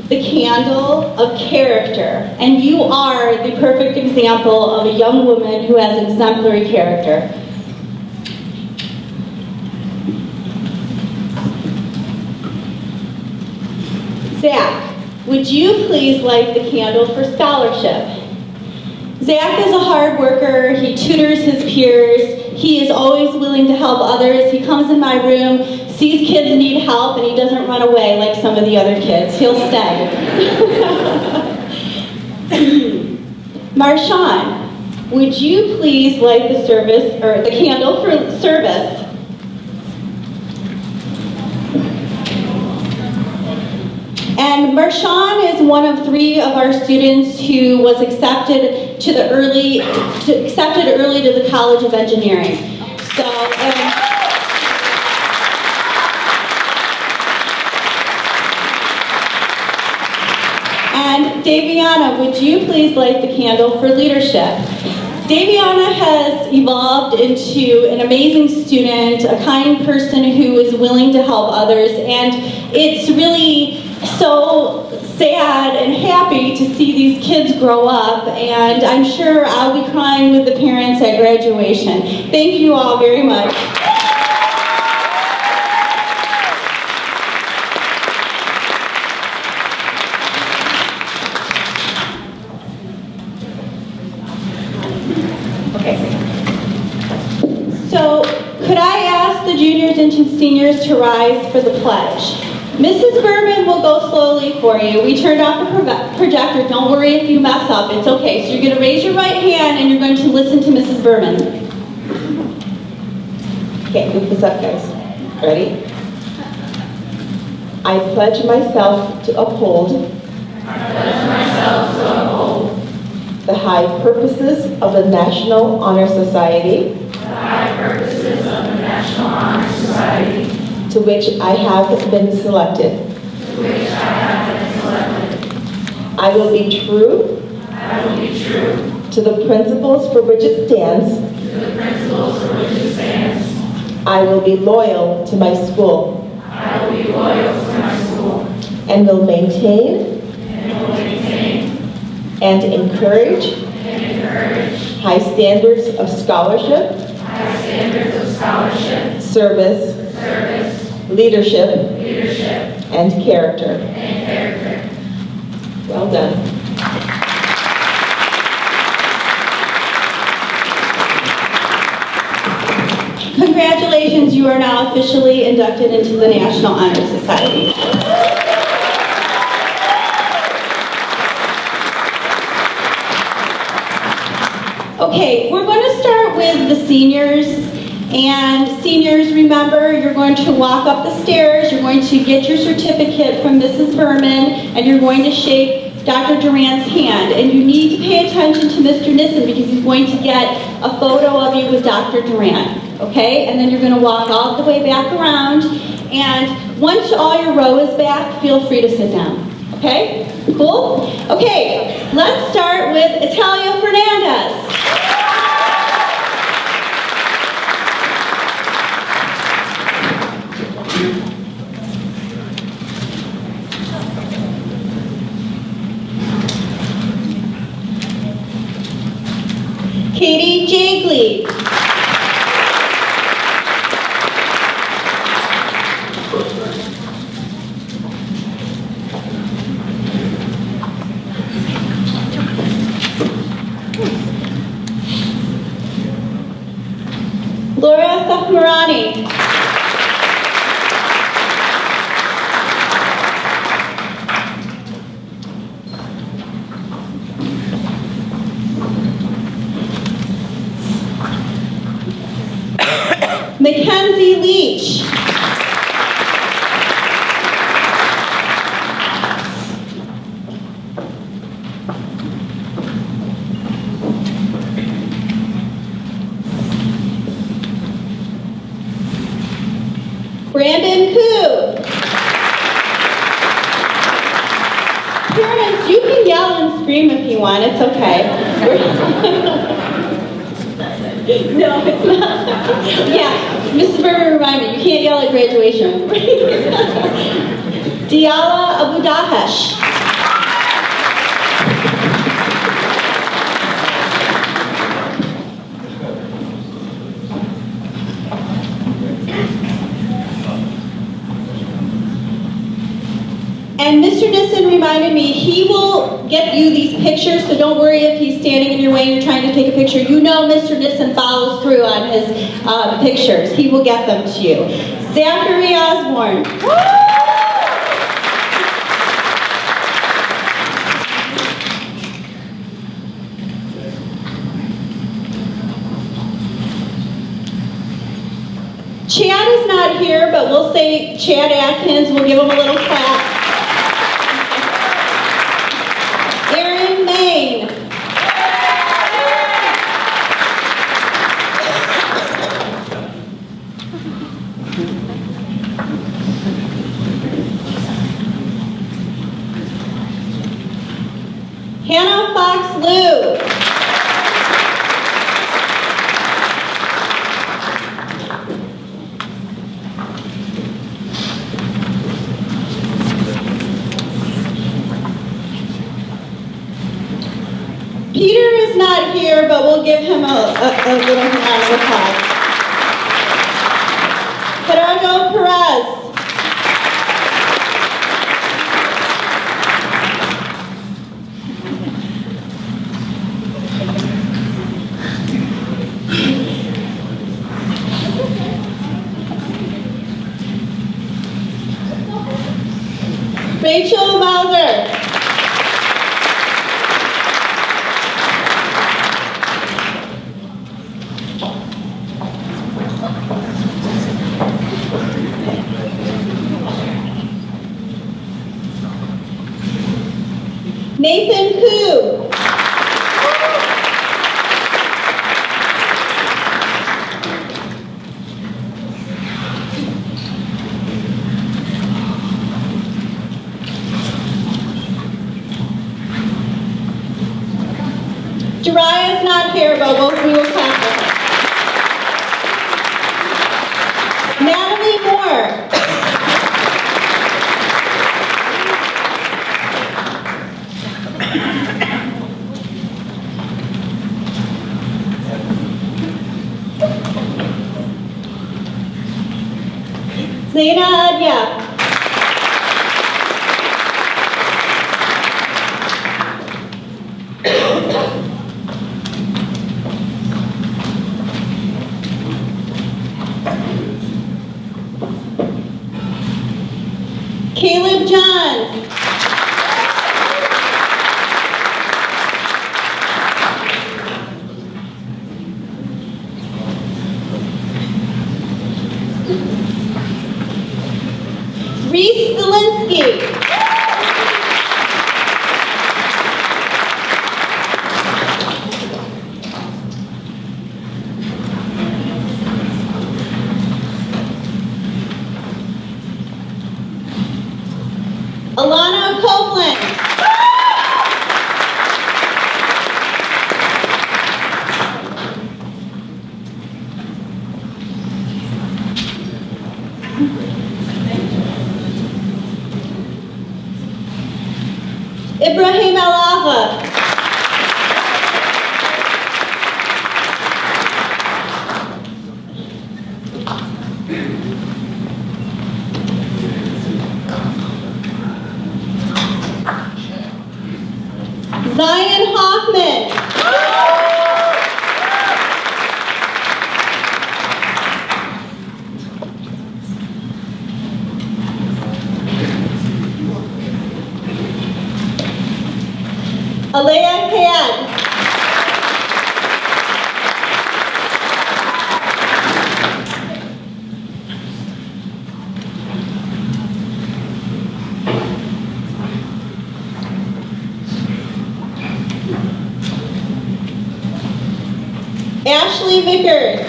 the candle of character? And you are the perfect example of a young woman who has exemplary character. Zach, would you please light the candle for scholarship? Zach is a hard worker. He tutors his peers. He is always willing to help others. He comes in my room, sees kids need help, and he doesn't run away like some of the other kids. He'll stay. Marshawn, would you please light the candle for service? And Marshawn is one of 3 of our students who was accepted early to the College of Engineering. So, and Daviana, would you please light the candle for leadership? Daviana has evolved into an amazing student, a kind person who is willing to help others, and it's really so sad and happy to see these kids grow up, and I'm sure I'll be crying with the parents at graduation. Thank you all very much. Okay. So, could I ask the juniors and seniors to rise for the pledge? Mrs. Berman will go slowly for you. We turned off the projector. Don't worry if you mess up. It's okay. So you're going to raise your right hand and you're going to listen to Mrs. Berman. Okay, move this up, guys. Ready? I pledge myself to uphold the high purposes of the National Honor Society to which I have been selected. I will be true to the principles for which it stands. I will be loyal to my school. And will maintain and encourage high standards of scholarship, service, leadership, and character. Well done. Congratulations, you are now officially inducted into the National Honor Society. Okay, we're going to start with the seniors. And seniors, remember, you're going to walk up the stairs, you're going to get your certificate from Mrs. Berman, and you're going to shake Dr. Durant's hand. And you need to pay attention to Mr. Nissen because he's going to get a photo of you with Dr. Durant. Okay? And then you're going to walk all the way back around. And once all your row is back, feel free to sit down. Okay? Cool? Okay, let's start with Italia Fernandez. Katie Jagley. Laura Safmarani. Mackenzie Leach. Brandon Koo. Parents, you can yell and scream if you want, it's okay. No, it's not. Yeah, Mrs. Berger reminded me, you can't yell at graduation. Diala Abudahesh. And Mr. Nissen reminded me, he will get you these pictures, so don't worry if he's standing in your way and you're trying to take a picture. You know Mr. Nissen follows through on his pictures. He will get them to you. Zachary Osborne. Chad is not here, but we'll say Chad Atkins. We'll give him a little clap. Aaron Main. Hannah Fox Liu. Peter is not here, but we'll give him a little round of applause. Gerardo Perez. Rachel Bowser. Nathan Koo. Jariah is not here, but we will clap for her. Natalie Moore. Zaina Adya. Caleb Johns. Reese Zielinski. Alana Copeland. Ibrahim Al-Agha. Zion Hoffman. Alea Kayad. Ashley Vickers.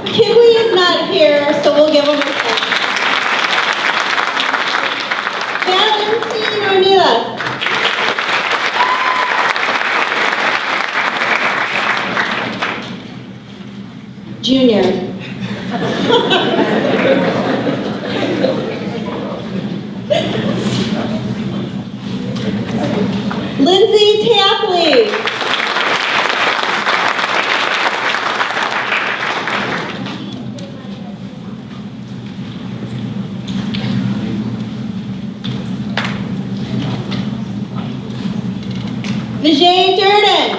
Kiwi is not here, so we'll give him a second. Valentin Ornelas. Junior. Lindsay Tapley. Vijay Durden.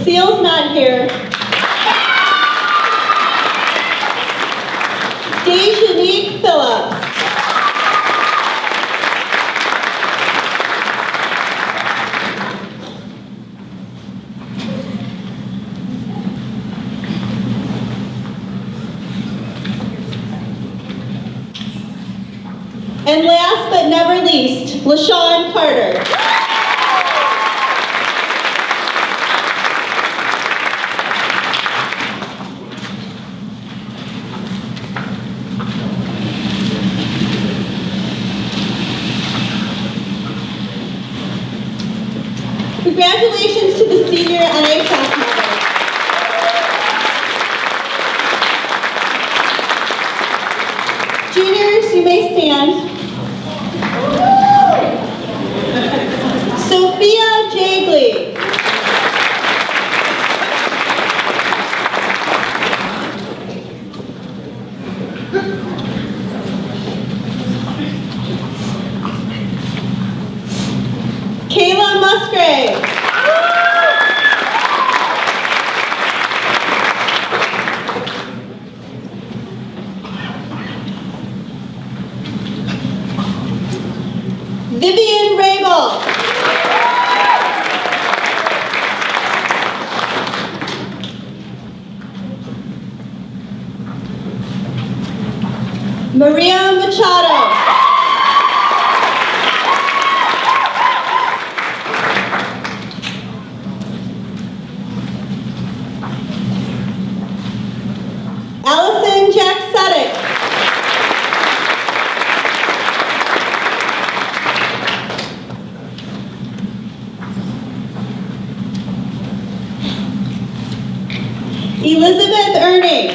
Seal's not here. Dejanique Phillips. And last but never least, LaShawn Carter. Congratulations to the senior NHS medal. Juniors, you may stand. Sophia Jagley. Kayla Musgrave. Vivian Rabel. Maria Machado. Allison Jack Suddick. Elizabeth Erning.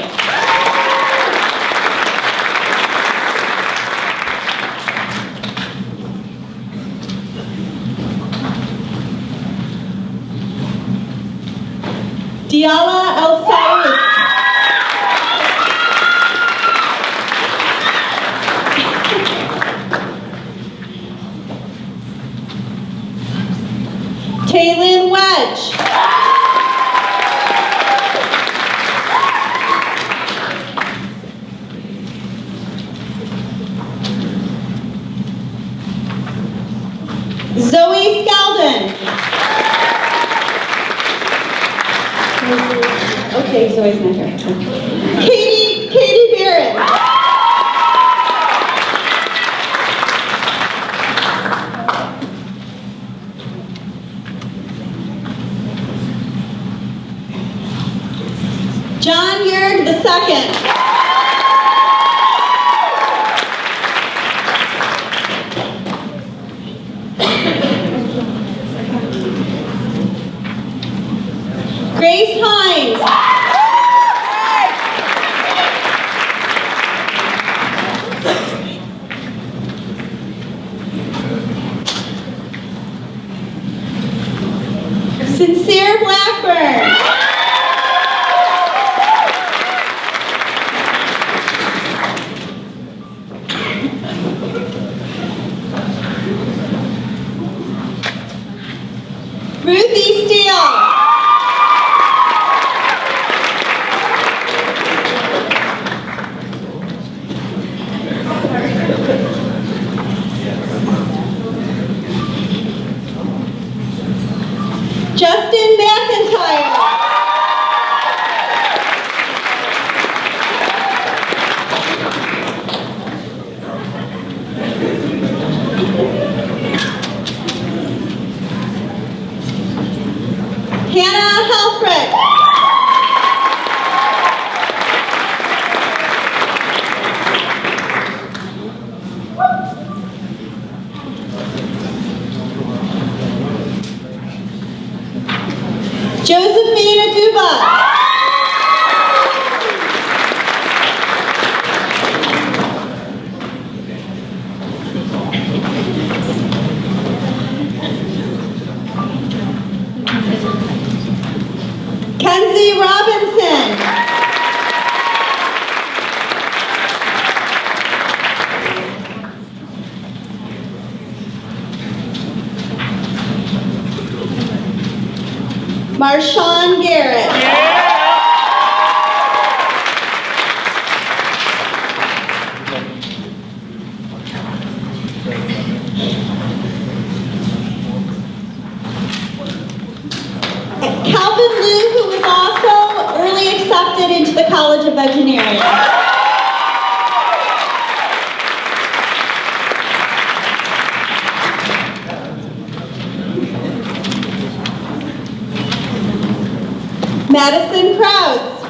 Diala El Saud. Taylin Wedge. Zoe Skeldon. Okay, Zoe's not here. Katie Barron. John Yerg II. Grace Hines. Sincere Blackburn. Ruthie Steele. Justin McIntyre. Hannah Helfrich. Josephine Aduba. Kenzie Robinson. Marshawn Garrett. Calvin Liu, who was also early accepted into the College of Engineering. Madison Krause.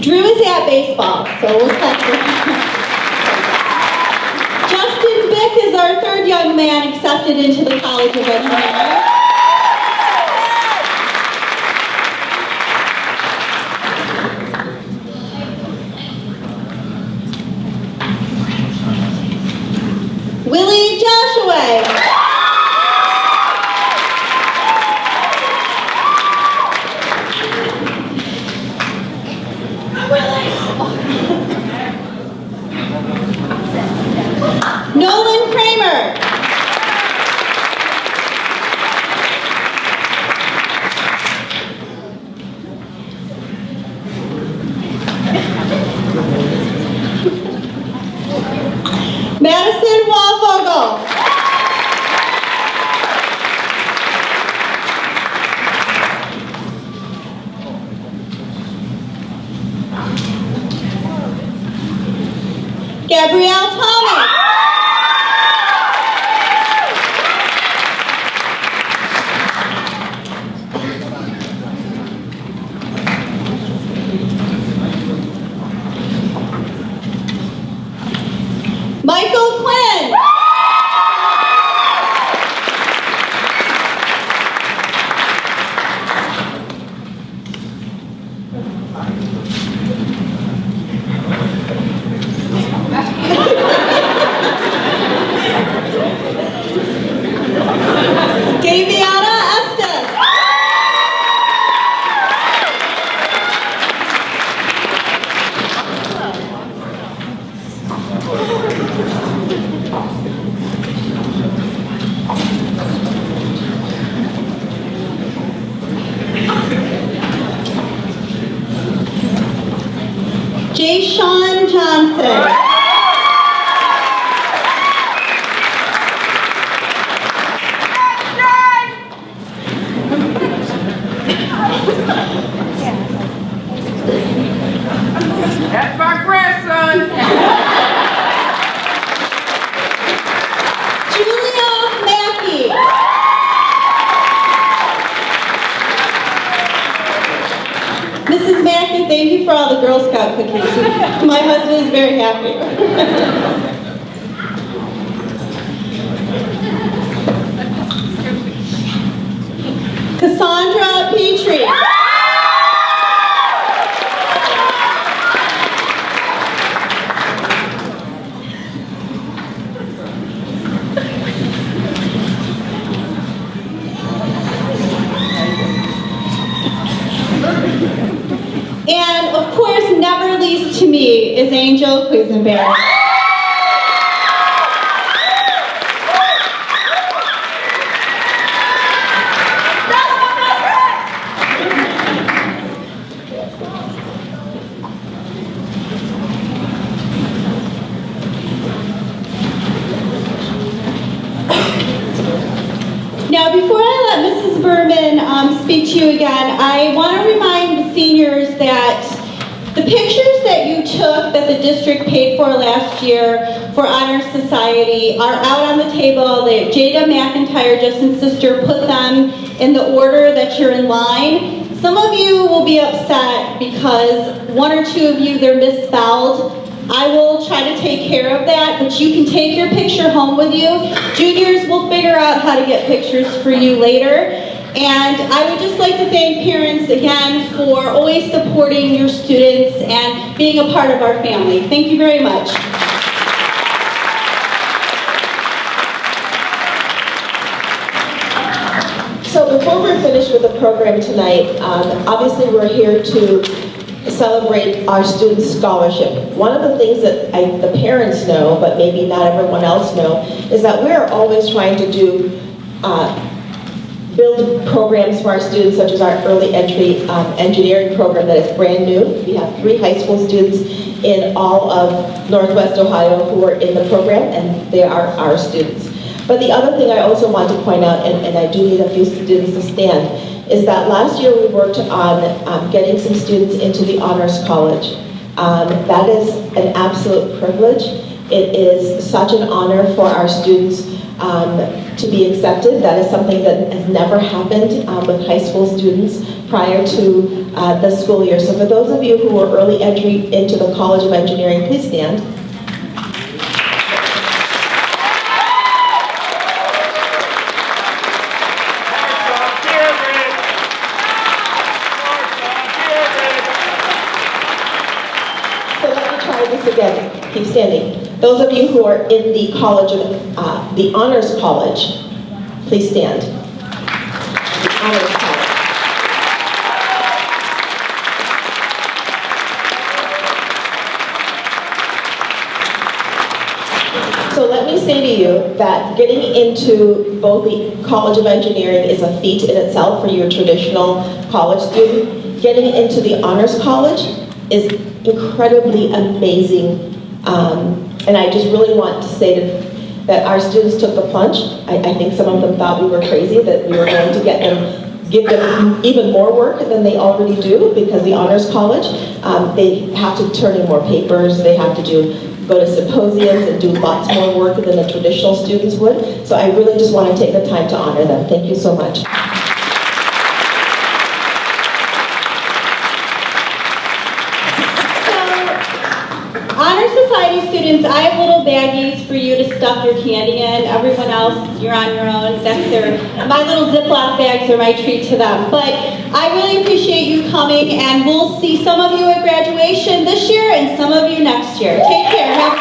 Drew is at baseball, so we'll check this. Justin Bick is our third young young man accepted into the College of Engineering. Willie Joshua. Nolan Kramer. Madison Walfogel. Gabrielle Thomas. Michael Quinn. Daviana Estes. Jay Sean Johnson. That's my grandson. Julia Mackey. Mrs. Mackey, thank you for all the Girl Scout cookies. My husband is very happy. Cassandra Petrie. And of course, never least to me, is Angel Quisenberry. Now, before I let Mrs. Berman speak to you again, I want to remind the seniors that the pictures that you took that the district paid for last year for Honor Society are out on the table. Jada McIntyre, Justin's sister, put them in the order that you're in line. Some of you will be upset because one or two of you, they're misspelled. I will try to take care of that, but you can take your picture home with you. Juniors will figure out how to get pictures for you later. And I would just like to thank parents again for always supporting your students and being a part of our family. Thank you very much. So before we're finished with the program tonight, obviously we're here to celebrate our students' scholarship. One of the things that the parents know, but maybe not everyone else know, is that we're always trying to do build programs for our students, such as our early entry engineering program that is brand new. We have 3 high school students in all of Northwest Ohio who are in the program, and they are our students. But the other thing I also want to point out, and I do need a few students to stand, is that last year we worked on getting some students into the Honors College. That is an absolute privilege. It is such an honor for our students to be accepted. That is something that has never happened with high school students prior to the school year. So for those of you who are early entry into the College of Engineering, please stand. Those of you who are in the college of, the Honors College, please stand. The Honors College. So let me say to you that getting into both the College of Engineering is a feat in itself for your traditional college student. Getting into the Honors College is incredibly amazing. And I just really want to say that our students took the plunge. I think some of them thought we were crazy, that we were going to give them even more work than they already do, because the Honors College, they have to turn in more papers, they have to go to symposiums and do lots more work than the traditional students would. So I really just want to take the time to honor them. Thank you so much. Honor Society students, I have little baggies for you to stuff your candy in. Everyone else, you're on your own. My little Ziploc bags are my treat to them. But I really appreciate you coming, and we'll see some of you at graduation this year and some of you next year. Take care. Have